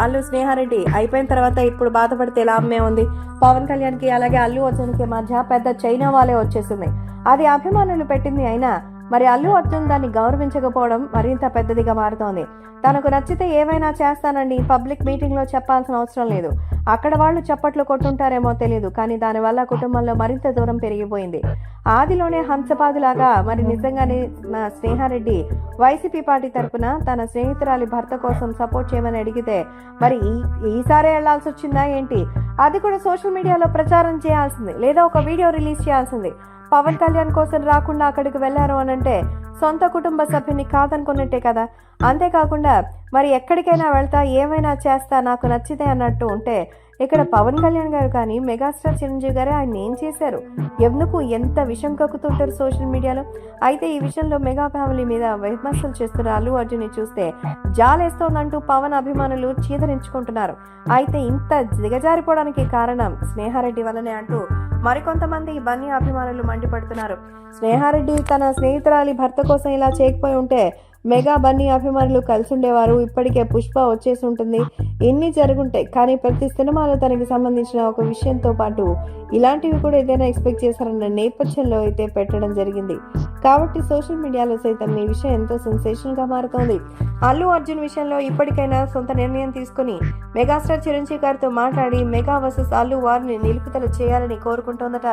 అల్లు స్నేహారెడ్డి అయిపోయిన తర్వాత ఇప్పుడు బాధపడితే లాభమే ఉంది. పవన్ కళ్యాణ్ కి అలాగే అల్లు అర్జున్ కి మధ్య పెద్ద చైనా వాళ్ళే వచ్చేసింది. అది అభిమానులు పెట్టింది అయినా మరి అల్లు అర్జున్ దాన్ని గౌరవించకపోవడం మరింత పెద్దదిగా మారుతోంది. తనకు నచ్చితే ఏవైనా చేస్తానండి పబ్లిక్ మీటింగ్ లో చెప్పాల్సిన అవసరం లేదు. అక్కడ వాళ్ళు చప్పట్లు కొట్టుంటారేమో తెలియదు, కానీ దానివల్ల కుటుంబంలో మరింత దూరం పెరిగిపోయింది. ఆదిలోనే హంసపాదులాగా మరి నిజంగానే స్నేహారెడ్డి వైసీపీ పార్టీ తరఫున తన స్నేహితురాలి భర్త కోసం సపోర్ట్ చేయమని అడిగితే మరి ఈసారి వెళ్లాల్సి వచ్చిందా ఏంటి? అది కూడా సోషల్ మీడియాలో ప్రచారం చేయాల్సింది, లేదా ఒక వీడియో రిలీజ్ చేయాల్సింది. పవన్ కళ్యాణ్ కోసం రాకుండా అక్కడికి వెళ్లారు అనంటే సొంత కుటుంబ సభ్యుని కాదనుకున్నట్టే కదా. అంతేకాకుండా మరి ఎక్కడికైనా వెళ్తా ఏమైనా చేస్తా నాకు నచ్చితే అన్నట్టు ఉంటే ఇక్కడ పవన్ కళ్యాణ్ గారు కానీ మెగాస్టార్ చిరంజీవి గారే ఆయన ఏం చేశారు? ఎందుకు ఎంత విషం కక్కుతుంటారు సోషల్ మీడియాలో? అయితే ఈ విషయంలో మెగా ఫ్యామిలీ మీద విమర్శలు చేస్తున్న అల్లు అర్జున్ చూస్తే జాలేస్తోందంటూ పవన్ అభిమానులు చీదరించుకుంటున్నారు. అయితే ఇంత దిగజారిపోవడానికి కారణం స్నేహారెడ్డి వల్లనే అంటూ మరికొంతమంది బన్నీ అభిమానులు మండిపడుతున్నారు. స్నేహారెడ్డి తన స్నేహితురాలి భర్త కోసం ఇలా చేయకపోయి ఉంటే మెగా బన్నీ అభిమానులు కలిసి ఉండేవారు. ఇప్పటికే పుష్ప వచ్చేసి ఉంటుంది, ఇన్ని జరుగుంటాయి. కానీ ప్రతి సినిమాలో తనకి సంబంధించిన ఒక విషయంతో పాటు ఇలాంటివి కూడా ఏదైనా ఎక్స్పెక్ట్ చేశారన్న నేపథ్యంలో అయితే పెట్టడం జరిగింది. కాబట్టి సోషల్ మీడియాలో సైతం ఈ విషయం ఎంతో సెన్సేషన్ గా మారుతోంది. అల్లు అర్జున్ విషయంలో ఇప్పటికైనా సొంత నిర్ణయం తీసుకుని మెగాస్టార్ చిరంజీవి గారితో మాట్లాడి మెగా వర్సెస్ అల్లు వారిని నిలుపుదల చేయాలని కోరుకుంటోందట.